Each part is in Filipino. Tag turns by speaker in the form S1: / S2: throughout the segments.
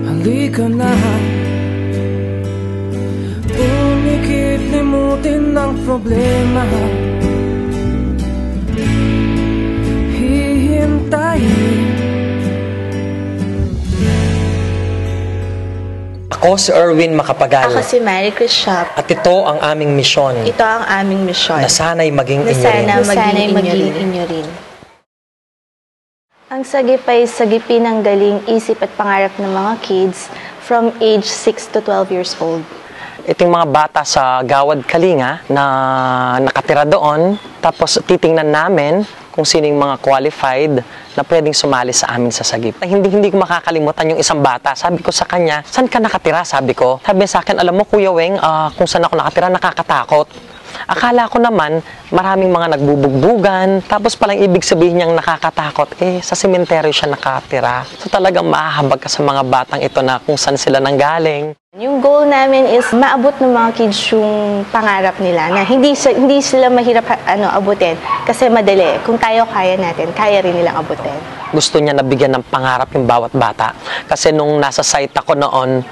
S1: Halika na, umikit, limutin ang problema. Hihintayin.
S2: Ako si Erwin Macapagal.
S3: Ako si Mary Chris Shop.
S2: At ito ang aming misyon.
S3: Ito ang aming misyon.
S2: Na sana'y maging
S3: Na
S2: inyo rin.
S3: sana'y maging inyo rin. Ang sagip ay sagipin ng galing, isip at pangarap ng mga kids from age 6 to 12 years old.
S2: Itong mga bata sa Gawad Kalinga na nakatira doon, tapos titingnan namin kung sino yung mga qualified na pwedeng sumali sa amin sa sagip. Hindi ko makakalimutan yung isang bata. Sabi ko sa kanya, saan ka nakatira? Sabi ko. Sabi sa akin, alam mo Kuya Weng, kung saan ako nakatira, nakakatakot. Akala ko naman, maraming mga nagbubugbugan. Tapos palang ibig sabihin niyang nakakatakot, sa sementeryo siya nakatira. So talagang mahahabag ka sa mga batang ito na kung saan sila nanggaling.
S3: Yung goal namin is maabot ng mga kids yung pangarap nila na hindi sila mahirap abutin kasi madali. Kung tayo kaya natin, kaya rin nilang abutin.
S2: Gusto niya nabigyan ng pangarap yung bawat bata. Kasi nung nasa site ako noon,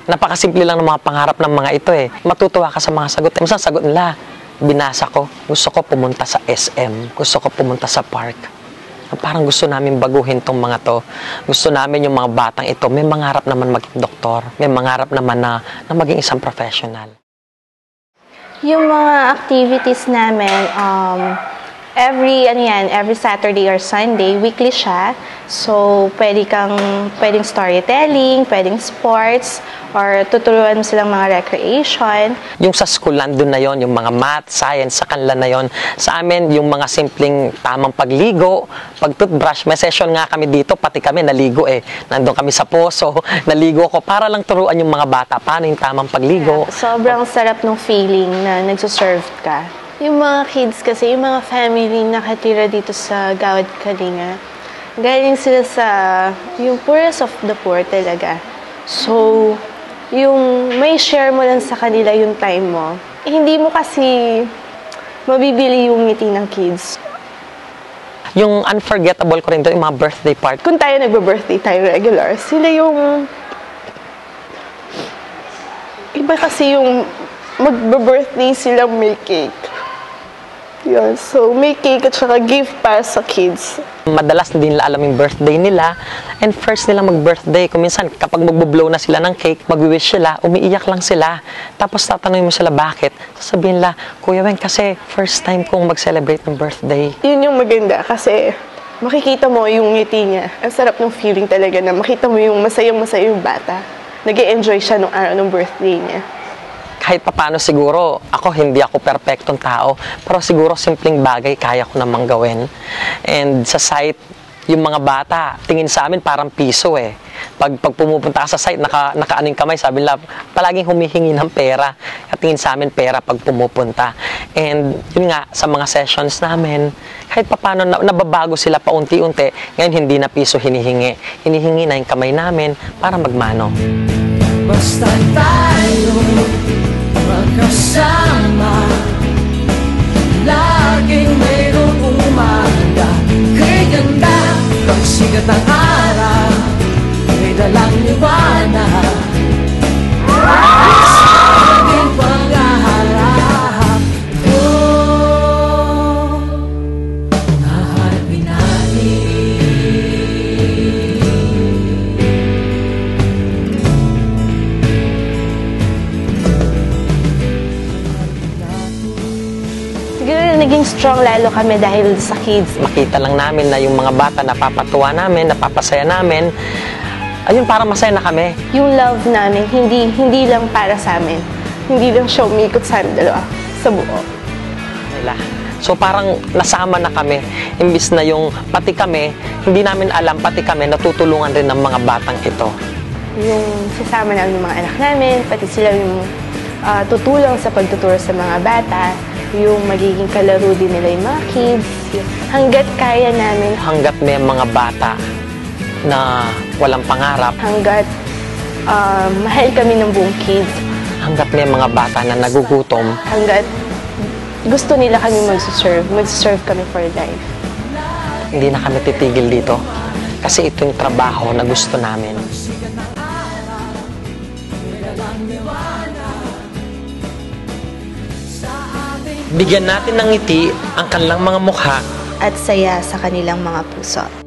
S2: napakasimple lang ng mga pangarap ng mga ito Matutuwa ka sa mga sagot. Minsan sagot nila, binasa ko, gusto ko pumunta sa SM, gusto ko pumunta sa park. Parang gusto namin baguhin tong mga to. Gusto namin yung mga batang ito, may mangarap naman maging doktor, may mangarap naman na maging isang professional.
S3: Yung mga activities namin, every Saturday or Sunday, weekly siya. So, pwedeng storytelling, pwedeng sports, or tuturuan mo silang mga recreation.
S2: Yung sa school, nandun na yon, yung mga math, science, sa kanila na yon. Sa amin, yung mga simpleng tamang pagligo, pag-toothbrush, may session nga kami dito, pati kami naligo Nandun kami sa poso, naligo ko para lang turuan yung mga bata paano yung tamang pagligo.
S3: Yeah, sobrang sarap ng feeling na nagsuserve ka. Yung mga kids kasi, yung mga family nakatira dito sa Gawad Kalinga, galing sila sa yung poorest of the poor talaga. So, yung may share mo lang sa kanila yung time mo, hindi mo kasi mabibili yung ngiti ng kids.
S2: Yung unforgettable ko rin doon, yung mga birthday party.
S3: Kung tayo nagbe-birthday tayo regular, sila yung iba kasi yung magbe-birthday silang may cake. Yun, so may cake at saka gift para sa kids.
S2: Madalas hindi nila alam yung birthday nila and first nila mag-birthday. Kung minsan kapag magbo-blow na sila ng cake, mag-wish sila, umiiyak lang sila. Tapos tatanungin mo sila bakit. Sasabihin nila, Kuya Weng, kasi first time kong mag-celebrate ng birthday.
S3: Yun yung maganda kasi makikita mo yung ngiti niya. Ang sarap ng feeling talaga na makita mo yung masayang-masaya yung bata. Nag-e-enjoy siya nung araw ng birthday niya.
S2: Kahit papano siguro, hindi ako perfectong tao, pero siguro simpleng bagay kaya ko namang gawin. And sa site, yung mga bata, tingin sa amin parang piso Pag pumupunta ka sa site, nakaaning kamay, sabi nila, palaging humihingi ng pera. At tingin sa amin pera pag pumupunta. And yun nga, sa mga sessions namin, kahit papano nababago sila paunti-unti, ngayon hindi na piso hinihingi. Hinihingi na yung kamay namin para magmano.
S1: Basta tayo magkasama, laging mayroong umaga. Kay ganda, pag sigat ang araw, may dalang liwanag. Sa ating pangarap, nahanapin natin.
S3: Naging strong lalo kami dahil sa kids.
S2: Makita lang namin na yung mga bata napapatuwa namin, napapasaya namin. Ayun, parang masaya na kami.
S3: Yung love namin, hindi lang para sa amin. Hindi lang siya umikot sa amin dalawa, sa buo.
S2: So parang nasama na kami. Imbis na yung pati kami, hindi namin alam, pati kami natutulungan rin ng mga batang ito.
S3: Yung sasama namin yung mga anak namin, pati sila yung tutulong sa pagtuturo sa mga bata. Yung magiging kalaro din nila yung mga kids. Hanggat kaya namin.
S2: Hanggat may mga bata na walang pangarap.
S3: Hanggat mahal kami ng buong kids.
S2: Hanggat may mga bata na nagugutom.
S3: Hanggat gusto nila kami mag-serve kami for life.
S2: Hindi na kami titigil dito. Kasi ito yung trabaho na gusto namin. Bigyan natin ng ngiti ang kanilang mga mukha
S4: at saya sa kanilang mga puso.